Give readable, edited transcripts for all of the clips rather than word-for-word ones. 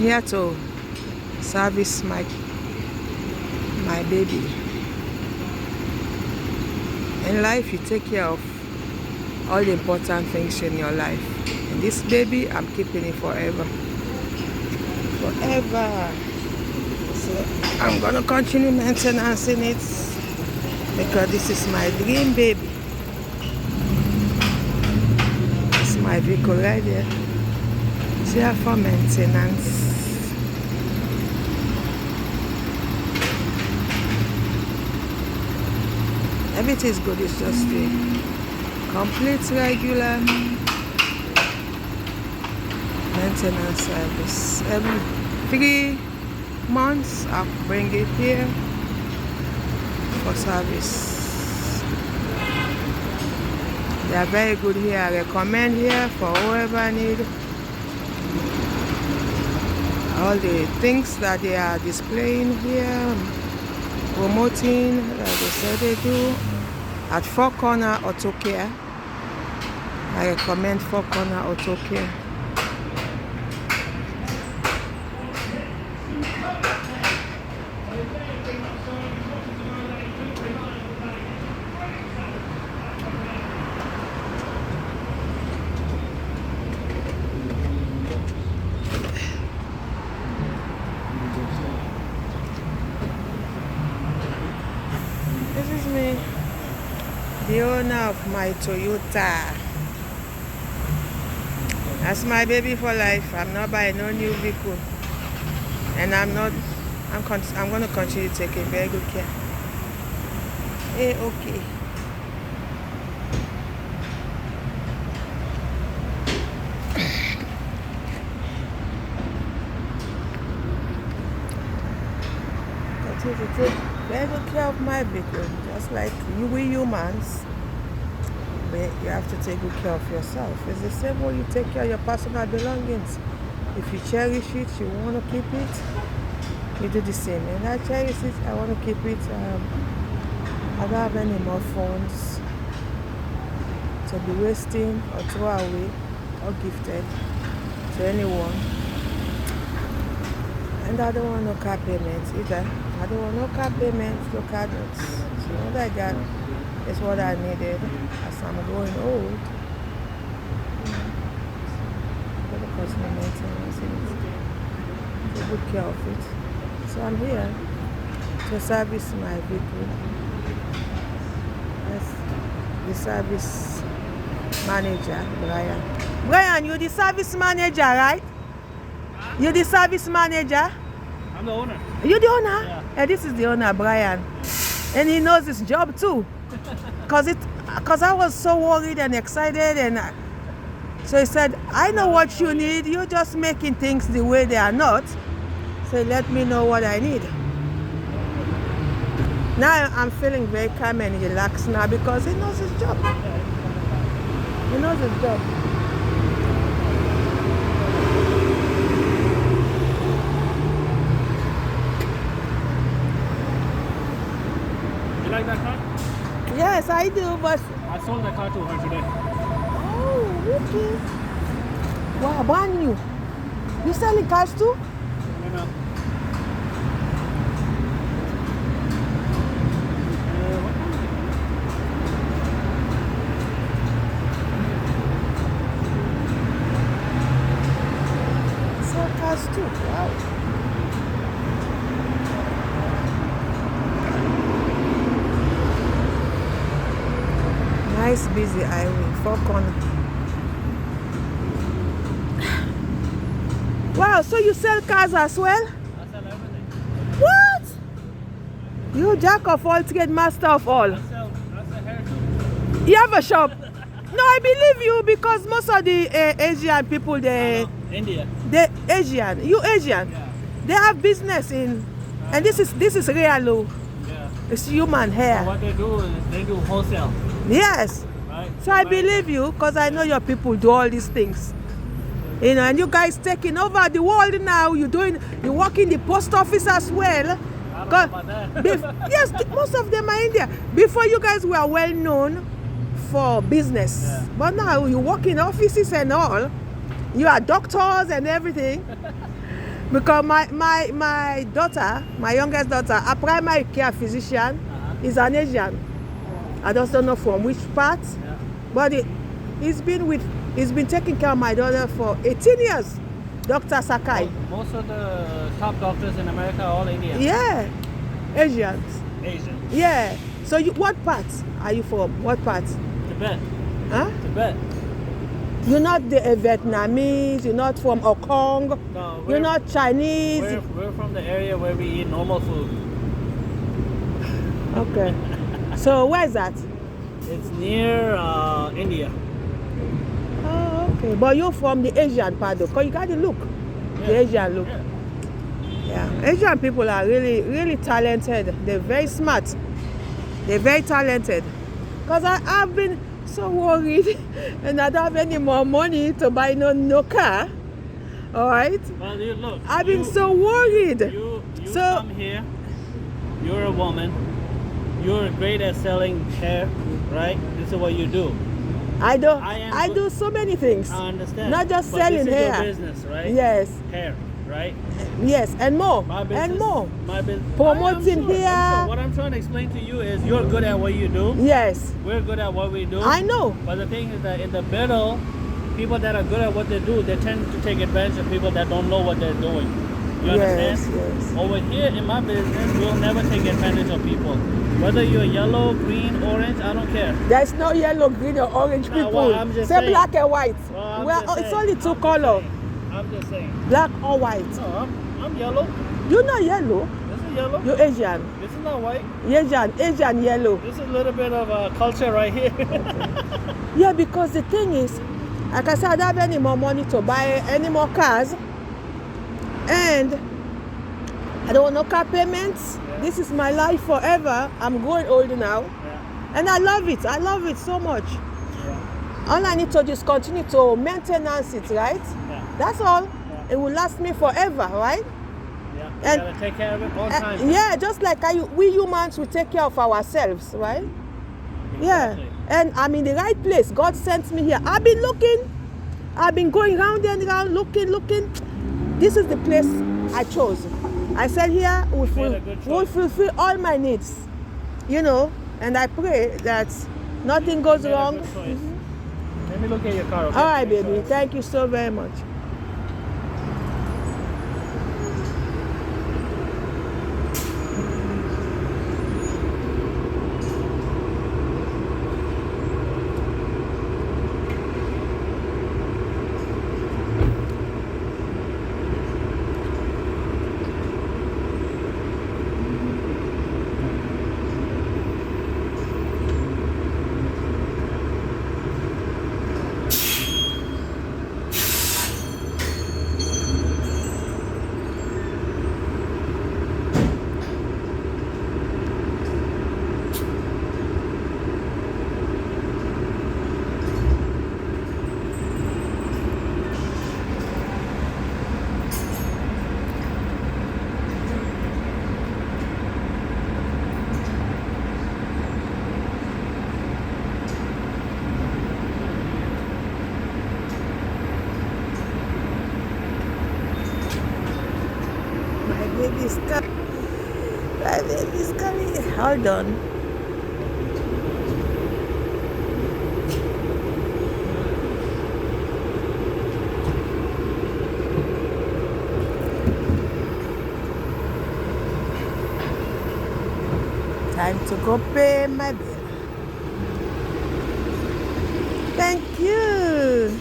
here to service my baby. In life, you take care of all the important things in your life. And this baby, I'm keeping it forever. Forever. So I'm gonna continue maintaining it because this is my dream baby. It's my vehicle right there. It's here for maintenance. Everything is good, it's just the complete regular maintenance service. Every 3 months I'll bring it here for service. They are very good here. I recommend here for whoever need all the things that they are displaying here, promoting, like they said they do at Four Corner Auto Care. I recommend Four Corner Auto Care. This is me, the owner of my Toyota. That's my baby for life. I'm not buying no new vehicle, and I'm going to continue taking very good care. Hey, okay. Continue to take very good care of my vehicle, just like we humans. But you have to take good care of yourself. It's the same way you take care of your personal belongings. If you cherish it, you want to keep it, you do the same. And I cherish it, I want to keep it. I don't have any more phones to be wasting or throw away or gifted to anyone. And I don't want no car payments either. I don't want no car payments, no car notes. So what I got is what I needed as I'm growing old. For the personal maintenance, take good care of it. So I'm here to service my vehicle. That's the service manager, Brian. Brian, you're the service manager, right? You're the service manager? I'm the owner. You're the owner? Yeah. And this is the owner, Brian. And he knows his job too. Cause I was so worried and excited, and so he said, I know what you need. You're just making things the way they are not. So let me know what I need. Now I'm feeling very calm and relaxed now because he knows his job. He knows his job. You like that car? Yes, I do, but... I sold that car to her today. Oh, okay. Wow, brand new. You selling cars too? You know. Sell cars too, wow. Nice busy highway, Four Corner. Wow, so you sell cars as well? I sell everything. What? You jack of all trade, master of all. I sell hair too. You have a shop? No, I believe you because most of the Asian people, India. they Asian, you Asian, Yeah. they have business in, and this is real low. Yeah. It's human So hair. what they do is they do wholesale. Yes. Right? So I believe you because I know your people do all these things. You know, and you guys taking over the world now. You work in the post office as well. I don't know about that. Yes, most of them are India. Before you guys were well known for business, Yeah. but now you work in offices and all. You are doctors and everything. Because my daughter, my youngest daughter, a primary care physician, is an Asian. I just don't know from which part, Yeah. but he's been taking care of my daughter for 18 years. Dr. Sakai. Most of the top doctors in America are all Indian. Yeah, Asians. Asian. Yeah. So what part are you from? What part? Tibet. Huh? Tibet. You're not the Vietnamese. You're not from Hong Kong. No, You're not Chinese. We're from the area where we eat normal food. Okay. So where is that? It's near India. Oh, okay. But you're from the Asian part, though, because you got the look. The Yeah. Asian look. Yeah. Yeah. Asian people are really, really talented. They're very smart. They're very talented. Because I've been so worried and I don't have any more money to buy no car. All right? Well, you look. I've been so worried. You So- come here. You're a woman. You're great at selling hair, right? This is what you do. I I do so many things. I understand. Not just but selling this is hair. Your business, right? Yes. Hair, right? Yes, and more. My business. And more. My business. Promoting I'm sure. here. What I'm trying to explain to you is you're good at what you do. Yes. We're good at what we do. I know. But the thing is that in the middle, people that are good at what they do, they tend to take advantage of people that don't know what they're doing. You understand? Yes. Over here in my business, we'll never take advantage of people. Whether you're yellow, green, orange, I don't care. There's no yellow, green, or orange Nah, people. well, I'm just Say saying. black and white. Well, It's only two colors. I'm just saying. Black or white. No, I'm yellow. You're not yellow. This is yellow. You're Asian. This is not white. Asian yellow. This is a little bit of a culture right here. Yeah, because the thing is, like I said, I don't have any more money to buy any more cars. And I don't want no car payments. Yeah. This is my life forever. I'm growing old now. Yeah. And I love it. I love it so much. Yeah. All I need to do is continue to maintenance it, right? Yeah. That's all. Yeah. It will last me forever, right? Yeah. You And- gotta take care of it all the time. Yeah, just like we humans, we take care of ourselves, right? Yeah. Exactly. And I'm in the right place. God sent me here. I've been looking. I've been going round and round, looking. This is the place I chose. I said here will made a good choice. will fulfill all my needs, you know. And I pray that nothing goes You made a wrong. good choice. Let me look at your car. Okay? All right, Make baby. sure. Thank you so very much. My baby's coming. My baby's coming. Hold on. Time to go pay my bill. Thank you.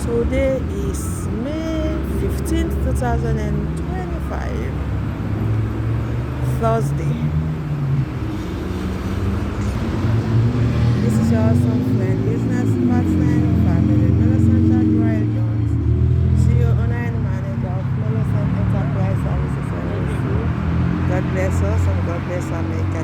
Today is May 15th, 2025, Thursday. This is your awesome friend, business partner, family, Millicent Royal Jones, CEO, owner and manager of Millicent Enterprise Services LLC. God bless us and God bless America.